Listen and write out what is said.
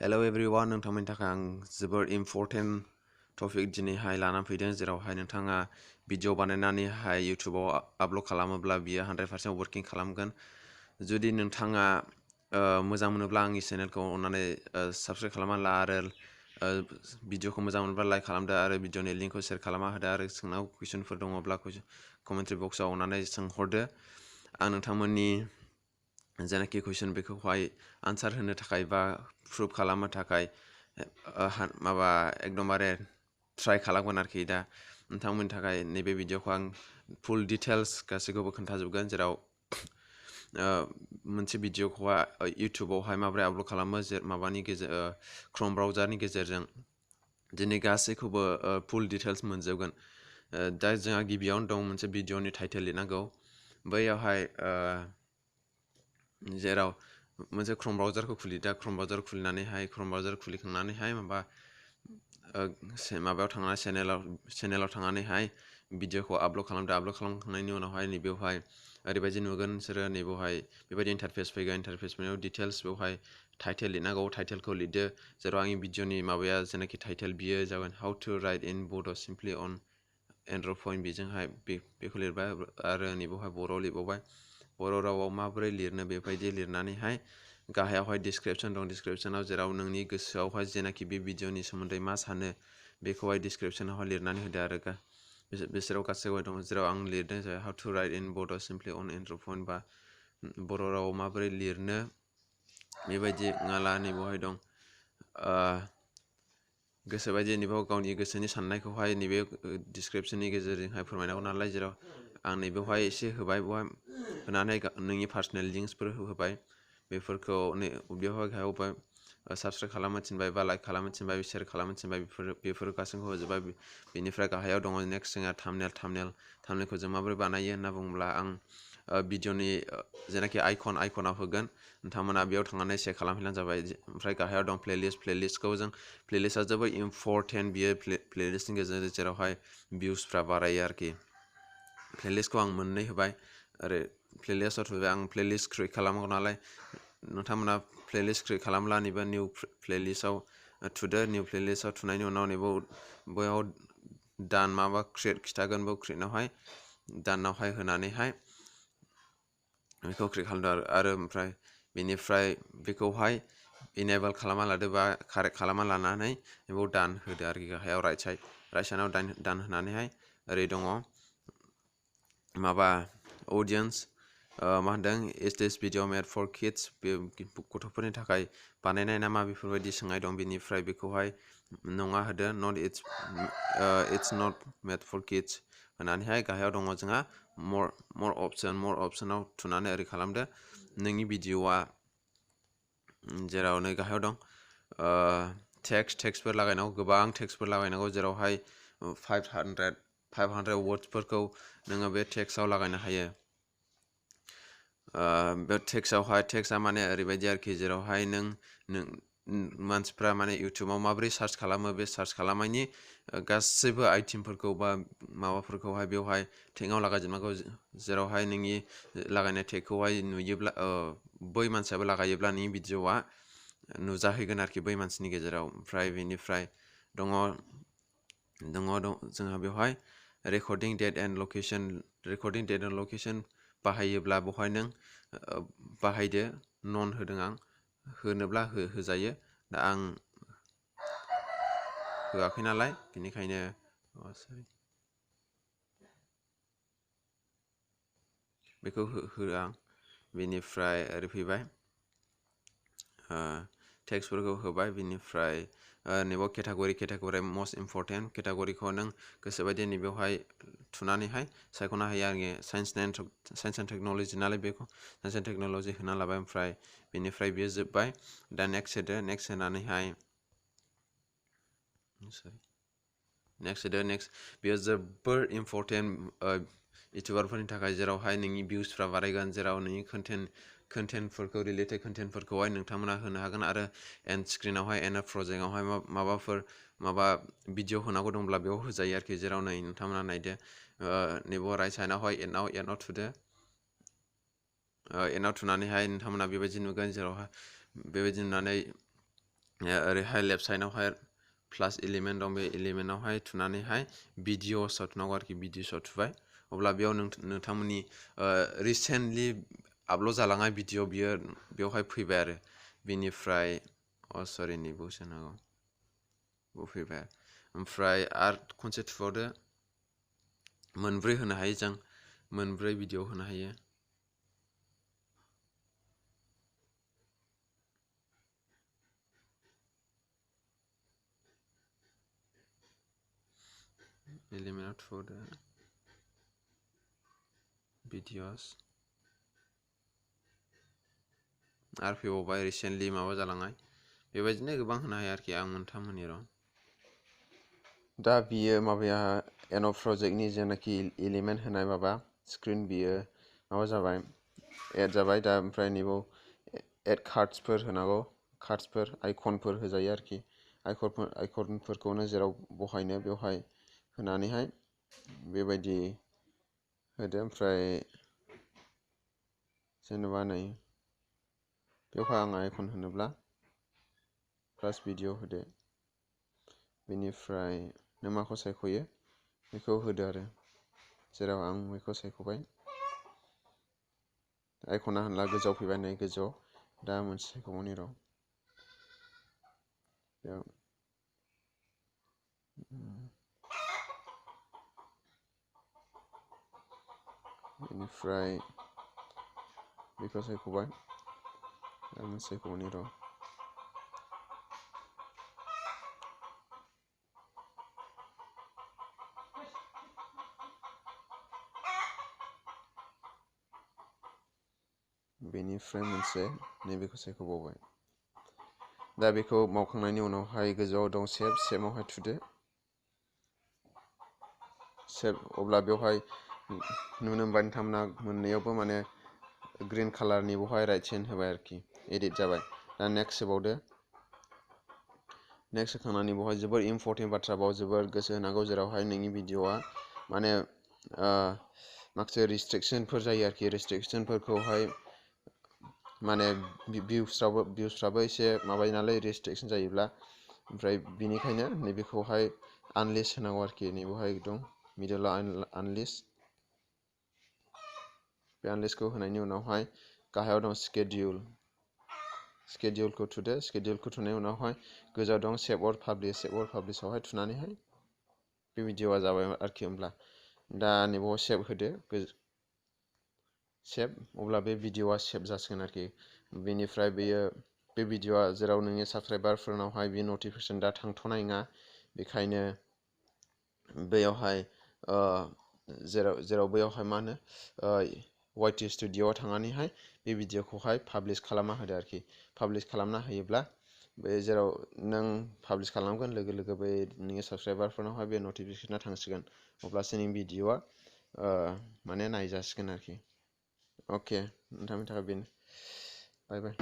Hello everyone, नोंथांमोननि थाखाय आं जोबोर इम्परटेन्ट टपिक दिनैहाय लाना फैदों जेरावहाय नोंथाङा भिडिअ बानायनानैहाय इउटुबाव आपल'ड खालामोब्ला बियो 100% वर्किं खालामगोन। जुदि नोंथाङा मोजां मोनोब्ला आंनि चेनेलखौ अननानै साबस्क्राइब खालामना ला आरो भिडिअखौ मोजां मोनोब्ला लाइक खालामदो आरो भिडिअनि लिंकखौ शेयार खालामना होदो आरो सोंनाव कुइसनफोर दङब्ला कमेन्ट्रि बक्सआव अननानै सोंहरदो। आं नोंथांमोननि जेनाखि कुइसन बेखौहाय आनसार होनो थाखाय बा प्रुभ खालामनो थाखाय एकदमबारे ट्राइ खालामगोन आरोखि दा नोंथांमोननि थाखाय नैबे भिडिअखौ आं फुल डिटेल्स गासैखौबो खोन्थाजोबगोन जेराव मोनसे भिडिअखौहाय इउटुबावहाय माबोरै आपल'ड खालामो क्रोम ब्राउजारनि गेजेरजों दिनै गासैखौबो फुल डिटेल्स मोनजोबगोन। दा जोंहा गिबियावनो दं मोनसे भिडिअनि टाइटेल लिरनांगौ बैयावहाय जेराव मोनसे क्रोम ब्राउजारखौ खुलिदा क्रोम ब्राउजार खुलिनानैहाय क्रोम ब्राउजार खुलिखांनानैहाय माबायाव थांनानै चेनेलाव थांनानैहाय भिडिअखौ आपल'ड खालामदो। आपल'ड खालामखांनायनि उनावहाय नैबेवहाय ओरैबायदि नुगोन नोंसोरो नैबेवहाय बेबायदि इन्टारफेस फैगोन। इन्टारफेस फैनायाव डिटेल्स बेवहाय टाइटेल लिरनांगौ, टाइटेलखौ लिरदो जेराव आंनि भिडिअनि माबाया जेनाखि टाइटेल बियो जागोन हाउ टु राइट इन बड' सिम्पलि अन एन्ड्रइड फन बेजोंहाय बेखौ लिरबाय आरो नैबेवहाय बर'आव लिरबावबाय। बर' रावाव माबोरै लिरनो बेबायदि लिरनानैहाय गाहायावहाय डिसक्रिपसन दं। डिसक्रिपसनाव जेराव नोंनि गोसोआवहाय जेनाखि बे भिडिअनि सोमोन्दै मा सानो बेखौहाय डिसक्रिपसनावहाय लिरनानै होदो आरो बिसोराव गासैबो दं जेराव आं लिरदों जाबाय हाउ टु राइट इन बड' सिम्पलि अन एन्ड्रइड फन बा बर' रावाव माबोरै लिरनो बेबायदि नङाला नैबेवहाय दं गोसोबायदि नैबेयाव गावनि गोसोनि साननायखौहाय नैबे डिसक्रिपसननि गेजेरजोंहाय फोरमायनांगौ नालाय जेराव आं नैबेवहाय एसे होबाय बेवहाय होनानै नोंनि पार्सनेल लिंक्सफोर होबाय बेफोरखौ बेवहाय गाहायाव साबस्क्राइब खालामनो थिनबाय बा लाइक खालामनो थिनबाय शेयार खालामनो थिनबाय बेफोर गासैखौ होजोबबाय। बेनिफ्राय गाहायाव दङ नेक्स्ट जोंहा थामनेलखौ जों माबोरै बानायो होनना बुङोब्ला आं भिडिअनि जेनाखि आइकनाव होगोन नोंथांमोना बेयाव थांनानै चेक खालामफैब्लानो जाबाय। ओमफ्राय गाहायाव दं प्लेलिस्टखौ जों प्लेलिस्टआ जोबोद इम्परटेन्ट बियो प्लेलिस्टनि गेजेरजों जेरावहाय भिउसफ्रा बारायो आरोखि। प्लेलिस्टखौ आं मोननै होबाय आरो प्लेलिस्टआव थुबाय आं प्लेलिस्ट क्रिएट खालामगौ नालाय नोंथांमोना प्लेलिस्ट क्रिएट खालामब्ला नैबे निउ प्लेलिस्टआव थुदो। निउ प्लेलिस्टआव थुनायनि उनाव बैयाव दान माबा क्रिएट खिथागोन बेयाव क्रिएटआवहाय दानावहाय होनानैहाय बेखौ क्रिएट खालामदो आरो ओमफ्राय बेनिफ्राय बेखौहाय इनेबल खालामना लादो बा कारेक्ट खालामना लानानै बेयाव दान होदो आरोखि गाहायाव राइट साइडआव दान होनानैहाय ओरै दङ माबा अडियन्स मा होनदों इज दिस भिडिअ मेड फर किड्स बे गथ'फोरनि थाखाय बानायनाय नामा बेफोरबायदि सोंनाय दं। बेनिफ्राय बेखौहाय नङा होदो it's not made for kids होनानैहाय गाहायाव दङ जोंहा मर अपसनाव थुनानै ओरै खालामदो नोंनि भिडिअआ जेराव नै गाहायाव दं टेक्सटफोर लागायनांगौ, गोबां टेक्सटफोर लागायनांगौ जेरावहाय 500 वर्ड्सफोरखौ नोङो बे टेक्स्टआव लागायनो हायो। बे टेक्स्टआ माने ओरैबायदि आरोखि जेरावहाय नों मानसिफ्रा माने इउटुबाव माबोरै सार्च खालामो बे सार्च खालामनायनि गासैबो आइटेमफोरखौ बा माबाफोरखौहाय बेवहाय टेगआव लागायजोबनांगौ जेरावहाय नोंनि लागायनाय टेगखौहाय नुयोब्ला बै मानसियाबो लागायोब्ला नोंनि भिडिअआ नुजाहैगोन आरोखि बै मानसिनि गेजेराव। ओमफ्राय बेनिफ्राय दङ जोंहा बेवहाय रेकर्डिं डेट एन्ड लकेसन बाहायोब्ला बेवहाय नों बाहायदो नन होदों आं होनोब्ला होजायो दा आं होआखै नालाय बेनिखायनो बेखौ होआ आं। बेनिफ्राय ओरै फैबाय टेक्सटफोरखौ होबाय बेनिफ्राय नैबाव केटागरि मस्ट इम्परटेन्ट केटागरिखौ नों गोसोबायदि नैबेवहाय थुनानैहाय सायख'ना होयो आङो साइन्स एन्ड टेक्न'लजि नालाय बेखौ साइन्स एन्ड टेक्न'लजि होना लाबाय। ओमफ्राय बेनिफ्राय बेयो जोब्बाय दा नेक्स्ट होनानैहाय बेयो जोबोर इम्परटेन्ट इउटुबारफोरनि थाखाय जेरावहाय नोंनि भिउसफ्रा बारायगोन जेराव नोंनि कन्टेन्टफोरखौ रिलेटेड कन्टेन्टफोरखौहाय नोंथांमोना होनो हागोन आरो एन्ड स्क्रिनावहाय एन्ड प्रजेक्टआवहाय माबा भिडिअ होनांगौ दंब्ला बेयाव होजायो आरोखि जेराव नै नोंथांमोना नायदो नैबे राइट साइडआवहाय एन्डआव थुदो एन्डआव थुनानैहाय नोंथांमोना बेबायदि नुगोन जेरावहाय बेबायदि नुनानै ओरैहाय लेफ्ट साइडआवहाय प्लास एलिमेन्ट दं बे एलिमेन्टआवहाय थुनानैहाय भिडिअसआव थुनांगौ आरोखि भिडिअसआव थुबाय अब्ला बेयाव नोंथांमोननि रिसेन्टलि आपल'ड जालांनाय भिडिअ बियो बेवहाय फैबाय आरो बेनिफ्राय सरि नैबाव सोनांगौ बेयाव फैबाय ओमफ्राय आरो खनसे थुबावदो मोनब्रै होनो हायो जों मोनब्रै भिडिअ होनो हायो एलिमेन्टआव थुबावदो भिडिअस आरो फैबावबाय रिसेन्टलि माबा जालांनाय बेबायदिनो गोबां होनो हायो आरोखि आं मोनथाम होनि र' दा बियो माबाया एन' प्रजेक्टनि जेनाखि एलिमेन्ट होनाय माबा स्क्रिन बियो माबा जाबाय एड जाबाय दा ओमफ्राय नैबाव एड कार्ड्सफोर होनांगौ कार्ड्सफोर आइकनफोर होजायो आरोखि आइकनफोरखौनो जेराव बहायनो बेवहाय होनानैहाय बेबायदि होदो ओमफ्राय जेनेबा नै बेवहाय आं आइकन होनोब्ला प्लास भिडिअ होदो बेनिफ्राय नों माखौ सायख'यो बेखौ होदो आरो जेराव आं बेखौ सायख'बाय आइकना होनला गोजौआव फैबाय नै गोजौआव दा मोनसे सायख'बावनि र' बेयाव बेनिफ्राय बेखौ सायख'बाय दा मोनसे सायख'बावनि र' बेनिफ्राय मोनसे नैबेखौ सायख'बावबाय दा बेखौ मावखांनायनि उनावहाय गोजौआव दं सेभआवहाय थुदो सेभ अब्ला बेवहाय नुनो मोनबाय नोंथांमोना मोननैयावबो माने ग्रीन कालारनि बेवहाय राइट साइड होबाय आरोखि एडिट जाबाय दा नेक्स्ट होबावदो नेक्स्ट होखांनानै बेवहाय जोबोर इम्परटेन्ट बाथ्रा बाव जोबोर गोसो होनांगौ जेरावहाय नोंनि भिडिअआ माने माखासे रिस्ट्रिक्सनफोर जायो आरोखि रिस्ट्रिक्सनफोरखौहाय माने भिउसफ्राबो एसे माबायो नालाय रेस्ट्रिक्सन जायोब्ला ओमफ्राय बिनिखायनो नैबेखौहाय आनलिस्ट होनांगौ आरोखि नैबेवहाय दं मिडलाव आनलिस्ट बे आनलिस्टखौ होनायनि उनावहाय गाहायाव दं स्केडिउलखौ थुदो स्केडिउलखौ थुनायनि उनावहाय गोजौआव दं सेभ अर पाब्लिशआवहाय थुनानैहाय बे भिडिअआ जाबाय आरोखि होमब्ला दा नैबाव सेभ होदो सेभ अब्ला बे भिडिअआ सेभ जासिगोन आरोखि बेनिफ्राय बे भिडिअआ जेराव नोंनि साबस्क्राइबारफोरनावहाय बे नटिफिकेसन दा थांथ'नाय नङा बेखायनो बेयावहाय जेराव बैयावहाय मा होनो वाइटि स्टुडिअ'आव थांनानैहाय बे भिडिअखौहाय पाब्लिश खालामना होदो आरोखि पाब्लिश खालामना होयोब्ला बे जेराव नों पाब्लिश खालामगोन लोगो लोगो बै नोंनि साबस्क्राइबारफोरनावहाय बे नटिफिकेसना थांसिगोन अब्लासो नोंनि भिडिअआ माने नायजासिगोन आरोखि अके नोंथांनि थाखाय बेनो बाय बाय